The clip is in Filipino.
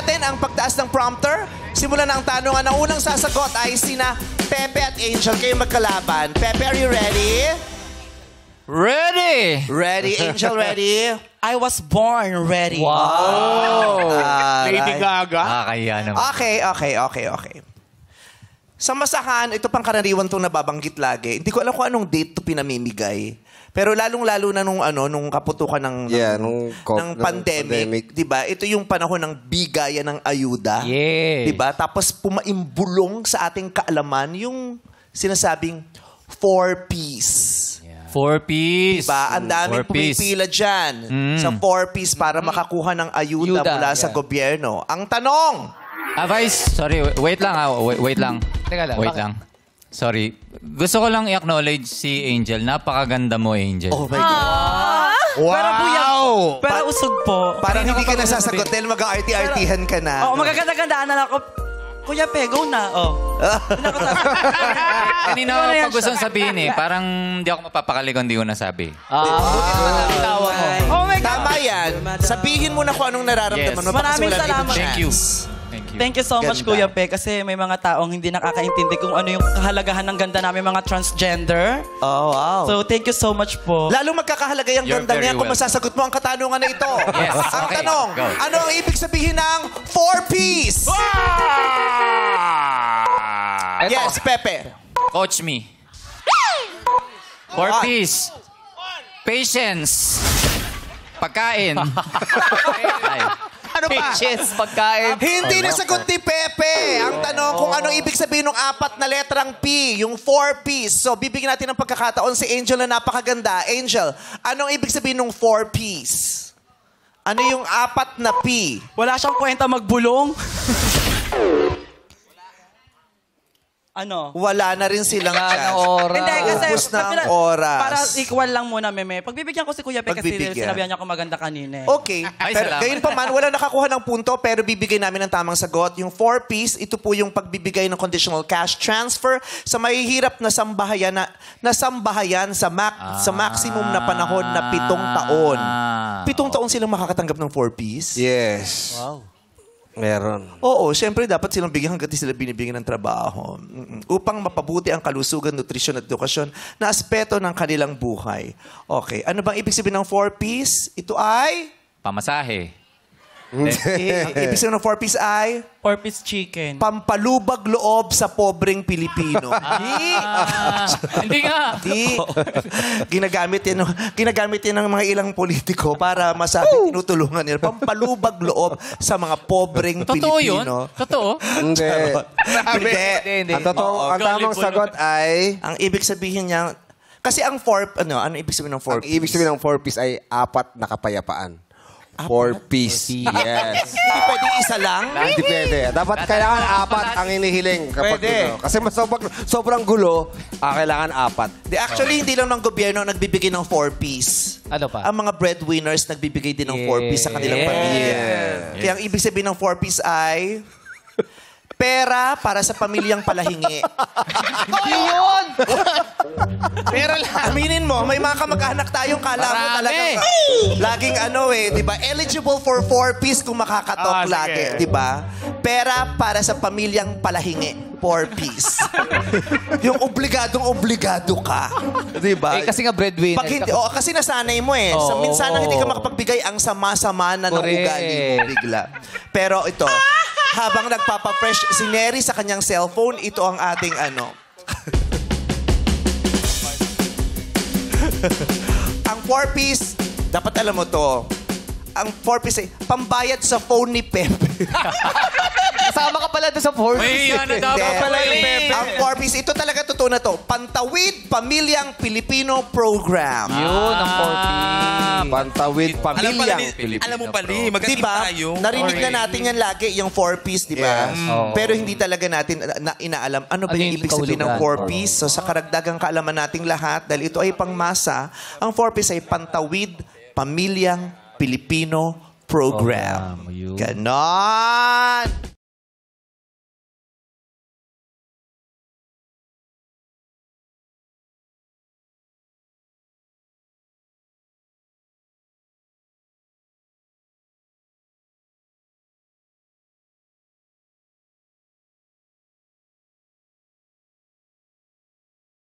natin ang pagtaas ng prompter. Simulan na ang tanungan. Ang unang sasagot ay sina Pepe at Angel. Kayo magkalaban. Pepe, are you ready? Ready! Ready, Angel, ready? I was born ready. Wow! Lady Gaga. Kaya naman. Okay. Sa masakan, ito pang karaniwan itong nababanggit lagi. Hindi ko alam kung anong date ito pinamimigay. Pero lalong-lalo na nung kaputukan ng pandemic, 'di ba? Ito yung panahon ng bigayan ng ayuda, Yes. 'di ba? Tapos pumaimbulong sa ating kaalaman yung sinasabing 4Ps. 4 piece. Diba? Ang daming 4 piece. pumipila dyan sa 4Ps para makakuha ng ayuda mula sa gobyerno. Ang tanong, Vice, sorry, wait lang wait lang. Teka lang, Wait bakit? lang. Sorry. Gusto ko lang i-acknowledge si Angel. Napakaganda mo, Angel. oh my God. Wow! Pero usog po. Parang hindi ka nasasagot dahil mag-arty-artyhan ka na. Oo, magaganda-gandaan na ako. Kuya Pe, go na. Oh. Kanina ako pag gusto sabihin parang hindi ako mapapakali kung hindi ko nasabi. Tawa mo. Oh my God. Tama yan. Sabihin mo na kung anong nararamdaman mo. Yes. baka kasi Maraming wala na ibang salamat. Thank you. chance. Thank you so much, Ganda. Kuya Pe, kasi may mga taong hindi nakakaintindi kung ano yung kahalagahan ng ganda namin mga transgender. Oh, wow. So, thank you so much po. Lalo magkakahalaga yung You're ganda very niya kung welcome. masasagot mo ang katanungan na ito. Yes. Ang Okay. tanong, Go. ano ang ibig sabihin ng 4Ps? Yes, Pepe. Coach me. 4 piece. Patience. Pagkain. Ay. Ano pa? Patience, pagkain. Hindi nasagot ni Pepe. Ang tanong kung anong ibig sabihin ng 4 na letrang P, yung 4Ps. So, bibigyan natin ng pagkakataon si Angel na napakaganda. Angel, anong ibig sabihin ng 4Ps? Ano yung 4 na P? Wala siyang kwenta magbulong. Ano? Wala na rin silang chance. Hindi, kasi Ubus na ang oras. para equal lang muna, Meme. Pagbibigyan ko si Kuya Pe kasi Pagbibigyan. sinabihan niya ako maganda kanina. Okay. Ay, Pero salamat. gayon pa man, wala nakakuha ng punto pero bibigay namin ng tamang sagot. Yung 4Ps, ito po yung pagbibigay ng conditional cash transfer sa mahihirap na sambahayan sa maximum na panahon na 7 taon. 7 taon silang makakatanggap ng 4Ps? Yes. Wow. Meron. Oo, syempre dapat silang bigyan hanggat di sila binibigyan ng trabaho. Upang mapabuti ang kalusugan, nutrisyon at edukasyon na aspeto ng kanilang buhay. Okay, ano bang ibig sabihin ng 4Ps? Ito ay... Pamasahe. Ang ibig sabihin ng 4Ps ay... 4-piece chicken. Pampalubag loob sa pobreng Pilipino. Hindi nga. Di. Ginagamit yan ng mga ilang politiko para masabi tinutulungan nila. Pampalubag loob sa mga pobreng Totoo yun? Pilipino. Totoo? Hindi. Hindi. Ang tamang sagot ay... Ang ibig sabihin niya, kasi ang ano ibig sabihin ng Ang 4 ibig sabihin ng 4 piece ay 4 na kapayapaan. 4 piece. Yes. Hindi pwedeng isa lang? Hindi pwede. Dapat kailangan 4 ang hinihiling kapag Pwede. gulo. Kasi mas sobrang gulo, kailangan 4. Actually, hindi lang ng gobyerno ang nagbibigay ng 4Ps. Ano pa? Ang mga breadwinners nagbibigay din ng 4Ps sa kanilang pamilya. Kaya ang ibig sabihin ng 4Ps ay... pera para sa pamilyang palahingi. Hindi yun! Pera lang. Aminin mo, may mga kamag-anak tayong kala mo talagang... laging di ba? Eligible for 4Ps kung makakatok sige. lagi, di ba? Pera para sa pamilyang palahingi. 4Ps. Yung obligadong-obligado ka. Di ba? kasi nga breadwinner. Pag hindi, kasi nasanay mo eh. So, minsan lang hindi ka makapagbigay ang sama-sama na ng Correct. ugali mo bigla. Pero ito, habang nagpapa-fresh si Neri sa kanyang cellphone, ito ang ating ang 4Ps, dapat alam mo to. Ang 4Ps ay pambayad sa phone ni Pepe. Kasama ka pala doon sa 4 May yan na dapat Hindi. pala yung Pepe. Ang 4Ps, ito talaga totoo na to. Pantawid Pamilyang Pilipino Program. Yun, ang 4 Pantawid pamilyang Alam mo pala, magaling Diba? tayo. Narinig na natin yan lagi, yung 4Ps, di ba? Yes. Pero hindi talaga natin inaalam ano ba Ano yung yung ibig sabihin ng kahulugan? 4Ps. So sa karagdagang kaalaman nating lahat, dahil ito ay pangmasa, ang 4Ps ay Pantawid Pamilyang Pilipino Program. Yun. Ganon!